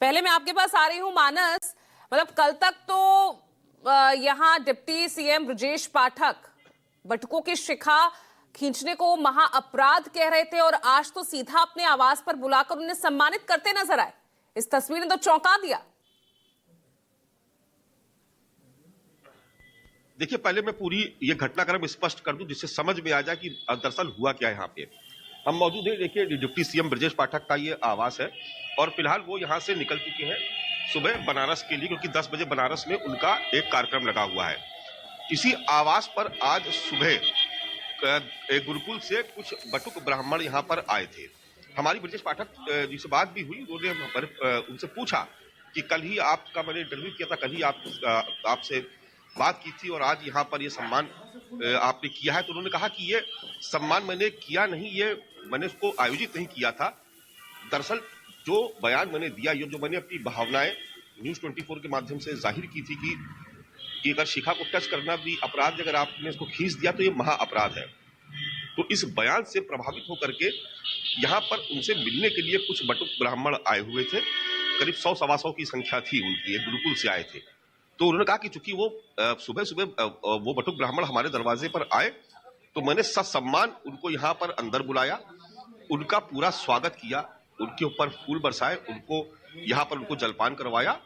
पहले मैं आपके पास आ रही हूं मानस, मतलब कल तक तो यहाँ डिप्टी सीएम ब्रजेश पाठक बटुकों की शिखा खींचने को महा अपराध कह रहे थे और आज तो सीधा अपने आवास पर बुलाकर उन्हें सम्मानित करते नजर आए। इस तस्वीर ने तो चौंका दिया। देखिए, पहले मैं पूरी ये घटनाक्रम स्पष्ट कर दूं जिससे समझ में आ जाए कि दरअसल हुआ क्या है। यहाँ पे हम मौजूद हैं। देखिए, डिप्टी सीएम ब्रजेश पाठक का ये आवास है और फिलहाल वो यहाँ से निकल चुके हैं सुबह बनारस के लिए, क्योंकि 10 बजे बनारस में उनका एक कार्यक्रम लगा हुआ है। इसी आवास पर आज सुबह एक गुरुकुल से कुछ बटुक ब्राह्मण यहाँ पर आए थे। हमारी ब्रजेश पाठक जी से बात भी हुई। उन्होंने उनसे पूछा कि कल ही आपका मैंने इंटरव्यू किया था, कल ही आपसे बात की थी और आज यहाँ पर ये सम्मान आपने किया है। तो उन्होंने कहा कि ये सम्मान मैंने किया नहीं, ये मैंने उसको आयोजित नहीं किया था। दरअसल जो बयान मैंने दिया, ये जो मैंने अपनी भावनाएं न्यूज़ 24 के माध्यम से जाहिर की थी कि अगर शिखा को टच करना भी अपराध, अगर आपने इसको खींच दिया तो ये महा अपराध है। तो इस बयान से प्रभावित होकर के यहाँ पर उनसे मिलने के लिए कुछ बटुक ब्राह्मण आए हुए थे। करीब 100-125 की संख्या थी उनकी, एक गुरुकुल से आए थे। तो उन्होंने कहा कि चूंकि वो सुबह सुबह वो बटुक ब्राह्मण हमारे दरवाजे पर आए तो मैंने ससम्मान उनको यहाँ पर अंदर बुलाया, उनका पूरा स्वागत किया, उनके ऊपर फूल बरसाए, उनको यहाँ पर उनको जलपान करवाया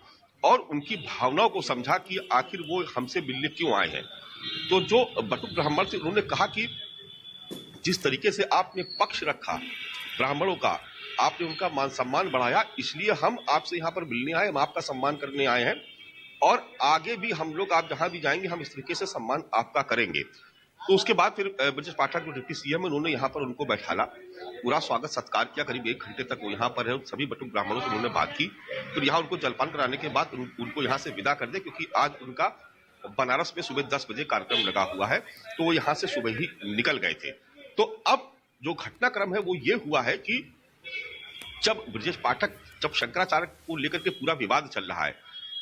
और उनकी भावनाओं को समझा कि आखिर वो हमसे मिलने क्यों आए हैं। तो जो बटुक ब्राह्मण थे उन्होंने कहा कि जिस तरीके से आपने पक्ष रखा ब्राह्मणों का, आपने उनका मान सम्मान बढ़ाया, इसलिए हम आपसे यहाँ पर मिलने आए, हम आपका सम्मान करने आए हैं और आगे भी हम लोग आप जहां भी जाएंगे हम इस तरीके से सम्मान आपका करेंगे। तो उसके बाद फिर ब्रजेश पाठक जो डिप्टी सीएम, उन्होंने यहाँ पर उनको बैठाला, पूरा स्वागत सत्कार किया। करीब 1 घंटे तक वो यहाँ पर है। सभी बटुक ब्राह्मणों से उन्होंने बात की। फिर यहाँ उनको जलपान कराने के बाद उनको यहाँ से विदा कर दे, क्योंकि आज उनका बनारस में सुबह 10 बजे कार्यक्रम लगा हुआ है। तो वो यहाँ से सुबह ही निकल गए थे। तो अब जो घटनाक्रम है वो ये हुआ है कि जब ब्रजेश पाठक, जब शंकराचार्य को लेकर के पूरा विवाद चल रहा है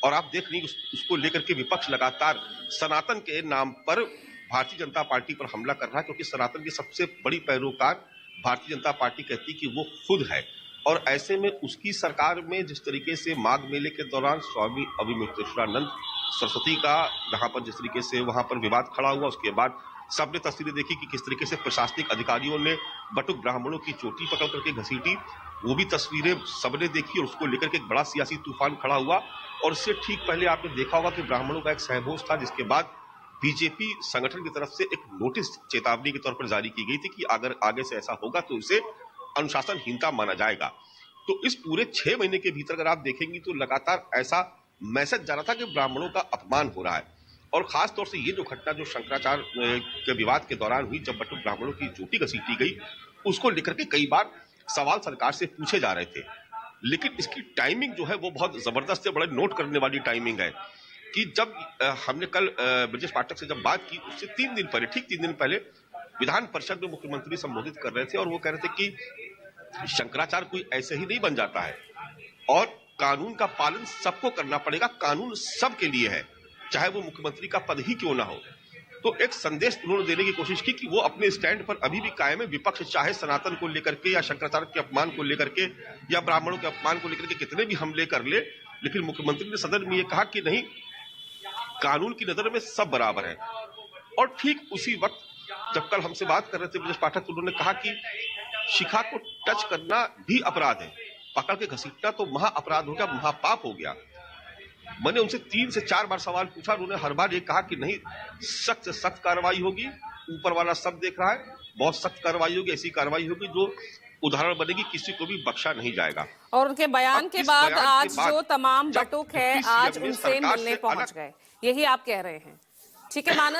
और आप देख रही उसको लेकर के विपक्ष लगातार सनातन के नाम पर भारतीय जनता पार्टी पर हमला कर रहा है, क्योंकि सनातन की सबसे बड़ी पैरोकार भारतीय जनता पार्टी कहती कि वो खुद है। और ऐसे में उसकी सरकार में जिस तरीके से माघ मेले के दौरान स्वामी अभिमिश्रानंद सरस्वती का जहां पर जिस तरीके से वहां पर विवाद खड़ा हुआ, उसके बाद सबने तस्वीरें देखी कि किस तरीके से प्रशासनिक अधिकारियों ने बटुक ब्राह्मणों की चोटी पकड़ करके घसीटी, वो भी तस्वीरें सबने देखी और उसको लेकर के एक बड़ा सियासी तूफान खड़ा हुआ। और इससे ठीक पहले आपने देखा होगा कि ब्राह्मणों का एक सहभोज था, जिसके बाद बीजेपी संगठन की तरफ से एक नोटिस चेतावनी के तौर पर जारी की गई थी कि अगर आगे से ऐसा होगा तो उसे अनुशासनहीनता माना जाएगा। तो इस पूरे 6 महीने के भीतर अगर आप देखेंगी तो लगातार ऐसा मैसेज जा रहा था कि ब्राह्मणों का अपमान हो रहा है। और खास तौर से ये जो घटना जो शंकराचार्य के विवाद के दौरान हुई, जब बटुक ब्राह्मणों की चोटी घसीटी गई, उसको लेकर के कई बार सवाल सरकार से पूछे जा रहे थे। लेकिन इसकी टाइमिंग जो है वो बहुत जबरदस्त है, बड़ा नोट करने वाली टाइमिंग है कि जब हमने कल ब्रजेश पाठक से जब बात की, उससे 3 दिन पहले, ठीक 3 दिन पहले विधान परिषद में मुख्यमंत्री संबोधित कर रहे थे और वो कह रहे थे कि शंकराचार्य कोई ऐसे ही नहीं बन जाता है और कानून का पालन सबको करना पड़ेगा, कानून सबके लिए है, चाहे वो मुख्यमंत्री का पद ही क्यों ना हो। तो एक संदेश उन्होंने देने की कोशिश की कि वो अपने स्टैंड पर अभी भी कायम है। विपक्ष चाहे सनातन को लेकर के या शंकराचार्य के अपमान को लेकर के या ब्राह्मणों के अपमान को लेकर के कितने भी हमले कर ले, लेकिन मुख्यमंत्री ने सदन में ये कहा कि नहीं, कानून की नजर में सब बराबर है। और ठीक उसी वक्त जब कल हमसे बात कर रहे थे ब्रजेश पाठक, तो उन्होंने कहा कि शिखा को टच करना भी अपराध है, पकड़ के घसीटना तो महा अपराध हो गया, महापाप हो गया। मैंने उनसे 3 से 4 बार सवाल पूछा, उन्होंने हर बार ये कहा कि नहीं, सख्त से सख्त कार्रवाई होगी, ऊपर वाला सब देख रहा है, बहुत सख्त कार्रवाई होगी, ऐसी कार्रवाई होगी जो उदाहरण बनेगी, किसी को भी बख्शा नहीं जाएगा। और उनके बयान के बाद आज जो तमाम बटुक है आज उनसे मिलने पहुंच गए, यही आप कह रहे हैं। ठीक है मानस।